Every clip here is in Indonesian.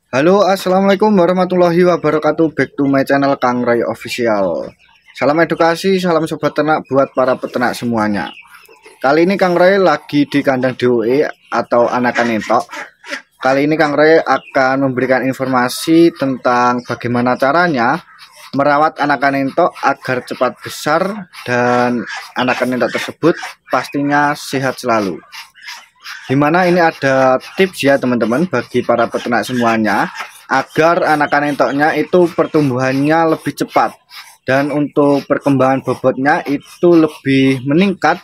Halo, assalamualaikum warahmatullahi wabarakatuh. Back to my channel Kang Ray Official. Salam edukasi, salam sobat ternak buat para peternak semuanya. Kali ini Kang Ray lagi di kandang DOE atau anakan entok. Kali ini Kang Ray akan memberikan informasi tentang bagaimana caranya merawat anakan entok agar cepat besar dan anakan entok tersebut pastinya sehat selalu. Dimana ini ada tips ya teman-teman bagi para peternak semuanya agar anakan entoknya itu pertumbuhannya lebih cepat dan untuk perkembangan bobotnya itu lebih meningkat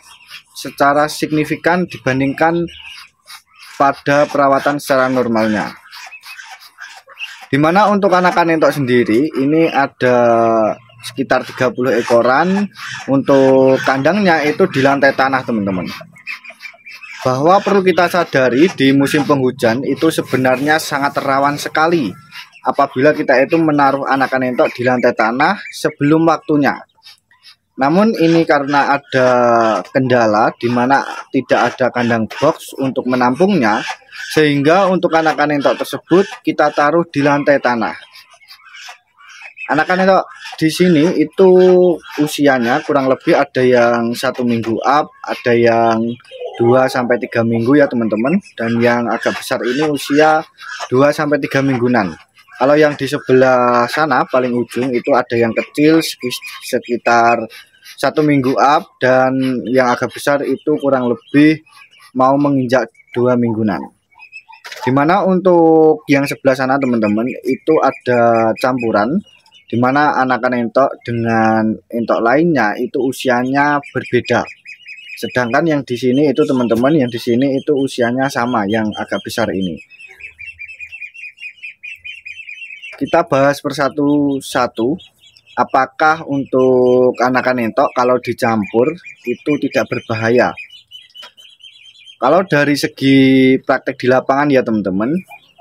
secara signifikan dibandingkan pada perawatan secara normalnya. Dimana untuk anakan entok sendiri ini ada sekitar 30 ekoran. Untuk kandangnya itu di lantai tanah teman-teman. Bahwa perlu kita sadari di musim penghujan itu sebenarnya sangat rawan sekali apabila kita itu menaruh anakan entok di lantai tanah sebelum waktunya. Namun ini karena ada kendala di mana tidak ada kandang box untuk menampungnya, sehingga untuk anakan entok tersebut kita taruh di lantai tanah. Anakan entok di sini itu usianya kurang lebih ada yang 1 minggu up, ada yang 2-3 minggu ya teman-teman, dan yang agak besar ini usia 2-3 mingguan. Kalau yang di sebelah sana paling ujung itu ada yang kecil sekitar 1 minggu up, dan yang agak besar itu kurang lebih mau menginjak 2 mingguan. Dimana untuk yang sebelah sana teman-teman itu ada campuran, dimana anakan entok dengan entok lainnya itu usianya berbeda. Sedangkan yang di sini itu teman-teman, yang di sini itu usianya sama, yang agak besar ini. Kita bahas persatu-satu. Apakah untuk anakan entok kalau dicampur itu tidak berbahaya? Kalau dari segi praktek di lapangan ya teman-teman,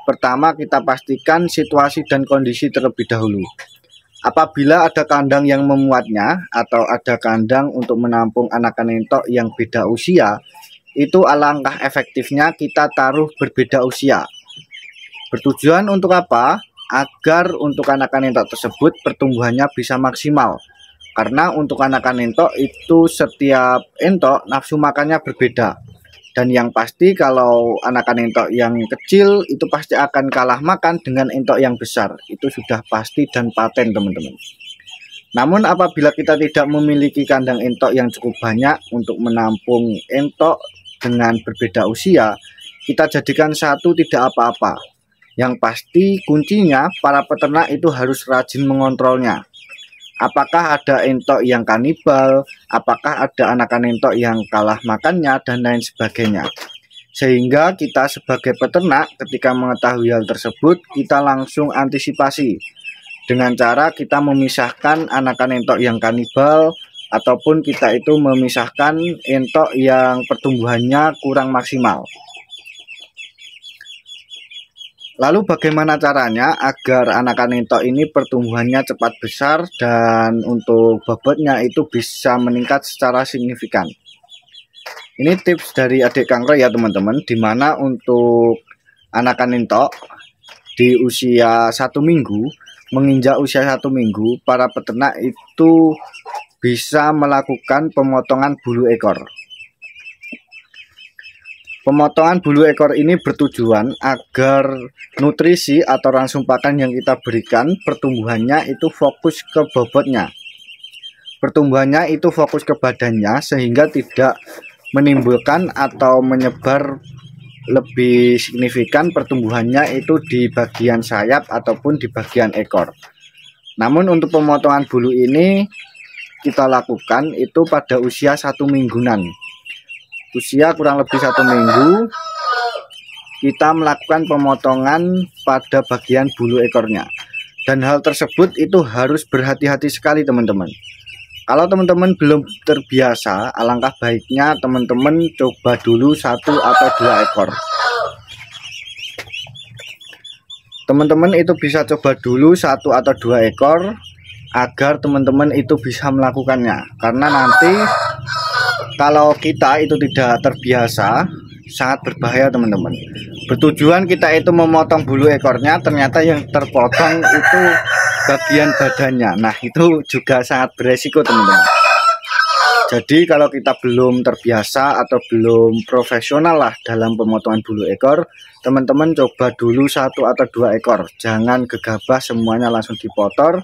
pertama kita pastikan situasi dan kondisi terlebih dahulu. Apabila ada kandang yang memuatnya atau ada kandang untuk menampung anakan entok yang beda usia, itu alangkah efektifnya kita taruh berbeda usia. Bertujuan untuk apa? Agar untuk anakan entok tersebut pertumbuhannya bisa maksimal. Karena untuk anakan entok itu setiap entok nafsu makannya berbeda. Dan yang pasti kalau anakan entok yang kecil itu pasti akan kalah makan dengan entok yang besar. Itu sudah pasti dan paten teman-teman. Namun apabila kita tidak memiliki kandang entok yang cukup banyak untuk menampung entok dengan berbeda usia, kita jadikan satu tidak apa-apa. Yang pasti kuncinya para peternak itu harus rajin mengontrolnya. Apakah ada entok yang kanibal, apakah ada anakan entok yang kalah makannya, dan lain sebagainya. Sehingga kita sebagai peternak ketika mengetahui hal tersebut, kita langsung antisipasi dengan cara kita memisahkan anakan entok yang kanibal, ataupun kita itu memisahkan entok yang pertumbuhannya kurang maksimal. Lalu bagaimana caranya agar anakan entok ini pertumbuhannya cepat besar dan untuk bobotnya itu bisa meningkat secara signifikan? Ini tips dari adik Kang Roy ya teman-teman, dimana untuk anakan entok di usia 1 minggu, menginjak usia 1 minggu, para peternak itu bisa melakukan pemotongan bulu ekor. Pemotongan bulu ekor ini bertujuan agar nutrisi atau rangsum pakan yang kita berikan pertumbuhannya itu fokus ke bobotnya. Pertumbuhannya itu fokus ke badannya sehingga tidak menimbulkan atau menyebar lebih signifikan pertumbuhannya itu di bagian sayap ataupun di bagian ekor. Namun untuk pemotongan bulu ini kita lakukan itu pada usia 1 mingguan. Usia kurang lebih 1 minggu kita melakukan pemotongan pada bagian bulu ekornya, dan hal tersebut itu harus berhati-hati sekali teman-teman. Kalau teman-teman belum terbiasa, alangkah baiknya teman-teman coba dulu 1 atau 2 ekor. Teman-teman itu bisa coba dulu 1 atau 2 ekor agar teman-teman itu bisa melakukannya, karena nanti kalau kita itu tidak terbiasa sangat berbahaya teman-teman. bertujuan kita itu memotong bulu ekornya, ternyata yang terpotong itu bagian badannya. Nah, itu juga sangat beresiko teman-teman. Jadi kalau kita belum terbiasa atau belum profesional lah dalam pemotongan bulu ekor, teman-teman coba dulu 1 atau 2 ekor. Jangan gegabah semuanya langsung dipotong,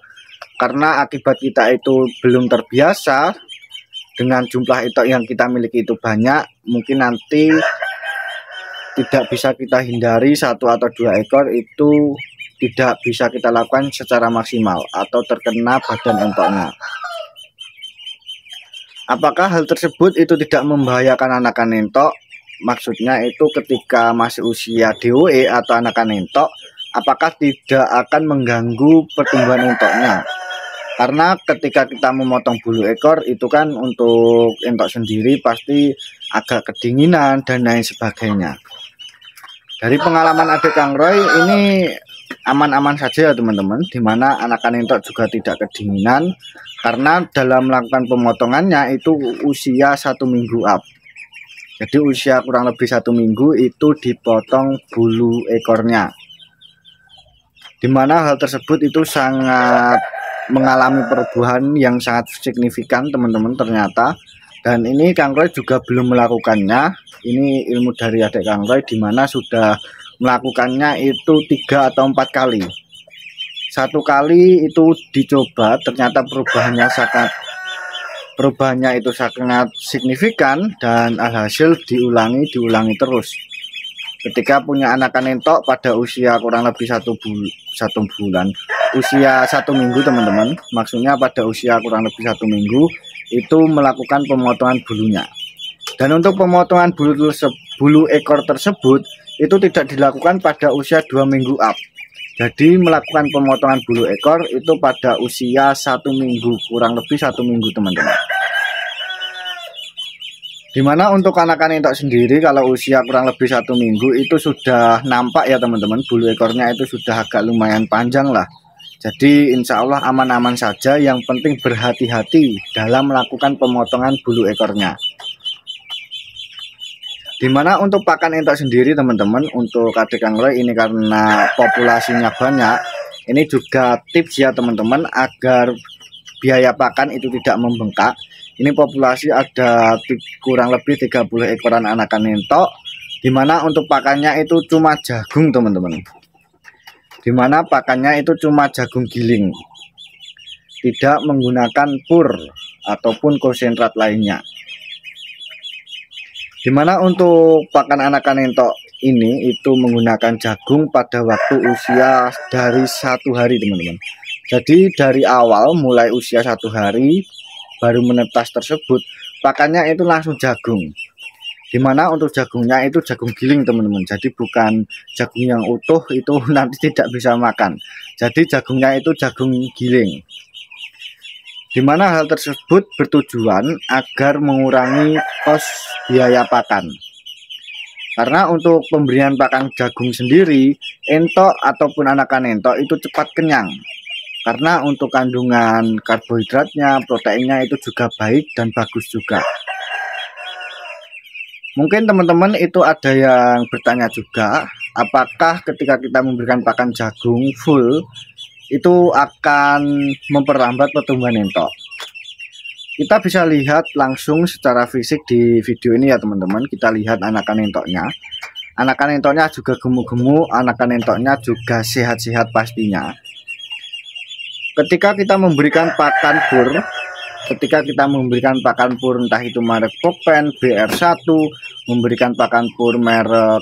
karena akibat kita itu belum terbiasa dengan jumlah etok yang kita miliki itu banyak, mungkin nanti tidak bisa kita hindari 1 atau 2 ekor itu tidak bisa kita lakukan secara maksimal atau terkena badan entoknya. Apakah hal tersebut itu tidak membahayakan anakan entok? Maksudnya itu ketika masih usia DOE atau anakan entok, apakah tidak akan mengganggu pertumbuhan entoknya? Karena ketika kita memotong bulu ekor itu kan untuk entok sendiri pasti agak kedinginan dan lain sebagainya. Dari pengalaman adik Kang Roy ini aman-aman saja ya teman-teman, dimana anakan entok juga tidak kedinginan karena dalam melakukan pemotongannya itu usia 1 minggu up. Jadi usia kurang lebih 1 minggu itu dipotong bulu ekornya, dimana hal tersebut itu sangat mengalami perubahan yang sangat signifikan teman-teman ternyata. Dan ini Kang Roy juga belum melakukannya, ini ilmu dari adik Kang Roy dimana sudah melakukannya itu 3 atau 4 kali. 1 kali itu dicoba, ternyata perubahannya itu sangat signifikan dan alhasil diulangi terus. Ketika punya anakan entok pada usia kurang lebih 1 bulan, usia 1 minggu teman-teman, maksudnya pada usia kurang lebih 1 minggu itu melakukan pemotongan bulunya. Dan untuk pemotongan bulu ekor tersebut itu tidak dilakukan pada usia 2 minggu up. Jadi melakukan pemotongan bulu ekor itu pada usia 1 minggu, kurang lebih 1 minggu teman-teman. Dimana untuk anakan entok sendiri kalau usia kurang lebih 1 minggu itu sudah nampak ya teman-teman, bulu ekornya itu sudah agak lumayan panjang lah. Jadi insya Allah aman-aman saja, yang penting berhati-hati dalam melakukan pemotongan bulu ekornya. Dimana untuk pakan entok sendiri teman-teman, untuk adik Kang Roy ini karena populasinya banyak, ini juga tips ya teman-teman agar biaya pakan itu tidak membengkak. Ini populasi ada kurang lebih 30 ekoran anakan entok, dimana untuk pakannya itu cuma jagung teman-teman. Dimana pakannya itu cuma jagung giling, tidak menggunakan pur ataupun konsentrat lainnya. Dimana untuk pakan anakan entok ini itu menggunakan jagung pada waktu usia dari 1 hari teman-teman. Jadi dari awal mulai usia 1 hari baru menetas tersebut, pakannya itu langsung jagung. Dimana untuk jagungnya itu jagung giling teman-teman, jadi bukan jagung yang utuh, itu nanti tidak bisa makan. Jadi jagungnya itu jagung giling. Dimana hal tersebut bertujuan agar mengurangi kos biaya pakan. Karena untuk pemberian pakan jagung sendiri, entok ataupun anakan entok itu cepat kenyang. Karena untuk kandungan karbohidratnya, proteinnya itu juga baik dan bagus juga. Mungkin teman-teman itu ada yang bertanya juga, apakah ketika kita memberikan pakan jagung full itu akan memperlambat pertumbuhan entok? Kita bisa lihat langsung secara fisik di video ini ya teman-teman. Kita lihat anakan entoknya. Anakan entoknya juga gemuk-gemuk, anakan entoknya juga sehat-sehat pastinya. Ketika kita memberikan pakan pur, entah itu merek Pokpen, BR1, memberikan pakan pur merek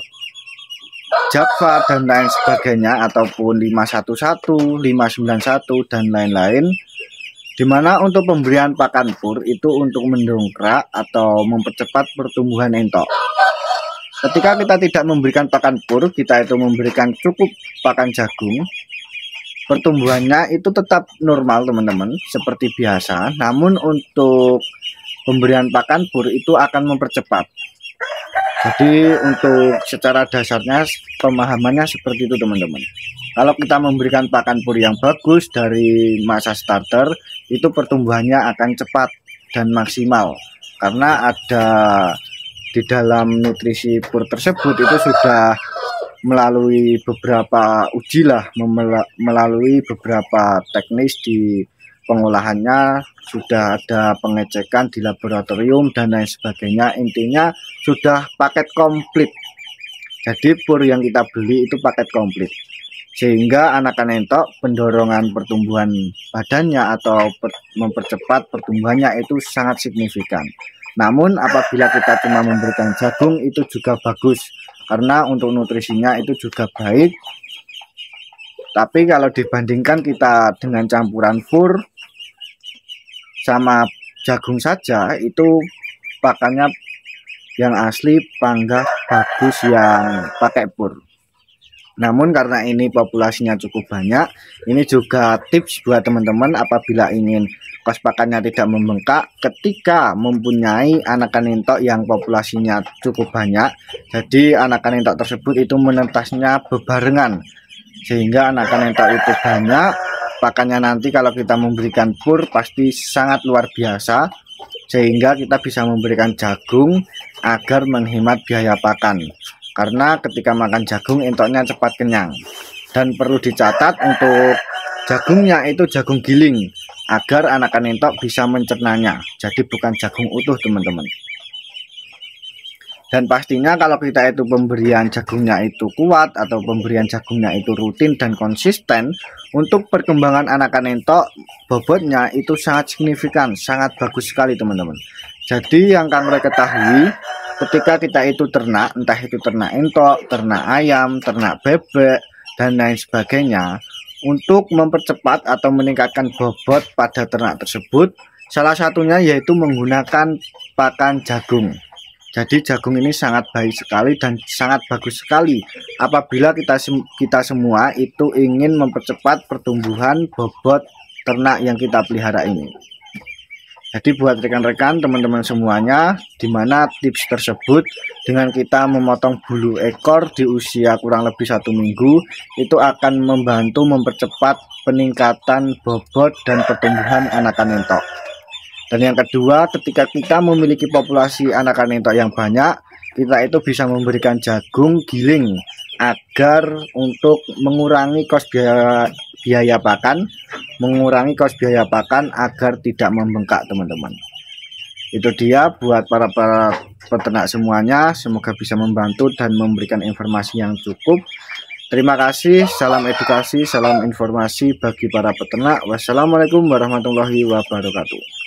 Java dan lain sebagainya, ataupun 511, 591 dan lain-lain, dimana untuk pemberian pakan pur itu untuk mendongkrak atau mempercepat pertumbuhan entok. Ketika kita tidak memberikan pakan pur, kita itu memberikan cukup pakan jagung, pertumbuhannya itu tetap normal teman-teman seperti biasa. Namun untuk pemberian pakan pur itu akan mempercepat. Jadi untuk secara dasarnya pemahamannya seperti itu teman-teman. Kalau kita memberikan pakan pur yang bagus dari masa starter, itu pertumbuhannya akan cepat dan maksimal. Karena ada di dalam nutrisi pur tersebut itu sudah melalui beberapa uji lah, melalui beberapa teknis di pengolahannya, sudah ada pengecekan di laboratorium dan lain sebagainya. Intinya sudah paket komplit. Jadi pur yang kita beli itu paket komplit, sehingga anakan entok pendorongan pertumbuhan badannya atau mempercepat pertumbuhannya itu sangat signifikan. Namun apabila kita cuma memberikan jagung itu juga bagus, karena untuk nutrisinya itu juga baik. Tapi kalau dibandingkan kita dengan campuran pur sama jagung saja, itu pakannya yang asli panggah bagus yang pakai pur. Namun karena ini populasinya cukup banyak, ini juga tips buat teman-teman apabila ingin kos pakannya tidak membengkak ketika mempunyai anakan entok yang populasinya cukup banyak. Jadi anakan entok tersebut itu menetasnya bebarengan, sehingga anakan entok itu banyak. Pakannya nanti kalau kita memberikan pur pasti sangat luar biasa, sehingga kita bisa memberikan jagung agar menghemat biaya pakan. Karena ketika makan jagung entoknya cepat kenyang. Dan perlu dicatat untuk jagungnya itu jagung giling, agar anakan entok bisa mencernanya. Jadi bukan jagung utuh teman-teman. Dan pastinya kalau kita itu pemberian jagungnya itu kuat atau pemberian jagungnya itu rutin dan konsisten, untuk perkembangan anakan entok bobotnya itu sangat signifikan, sangat bagus sekali teman-teman. Jadi yang Kang Roy ketahui, ketika kita itu ternak, entah itu ternak entok, ternak ayam, ternak bebek, dan lain sebagainya, untuk mempercepat atau meningkatkan bobot pada ternak tersebut, salah satunya yaitu menggunakan pakan jagung. Jadi jagung ini sangat baik sekali dan sangat bagus sekali apabila kita semua itu ingin mempercepat pertumbuhan bobot ternak yang kita pelihara ini. Jadi buat rekan-rekan teman-teman semuanya, dimana tips tersebut dengan kita memotong bulu ekor di usia kurang lebih 1 minggu itu akan membantu mempercepat peningkatan bobot dan pertumbuhan anakan entok. Dan yang kedua, ketika kita memiliki populasi anakan entok yang banyak, kita itu bisa memberikan jagung giling agar untuk mengurangi kos biaya pakan, agar tidak membengkak teman-teman. Itu dia buat para peternak semuanya, semoga bisa membantu dan memberikan informasi yang cukup. Terima kasih, salam edukasi, salam informasi bagi para peternak. Wassalamualaikum warahmatullahi wabarakatuh.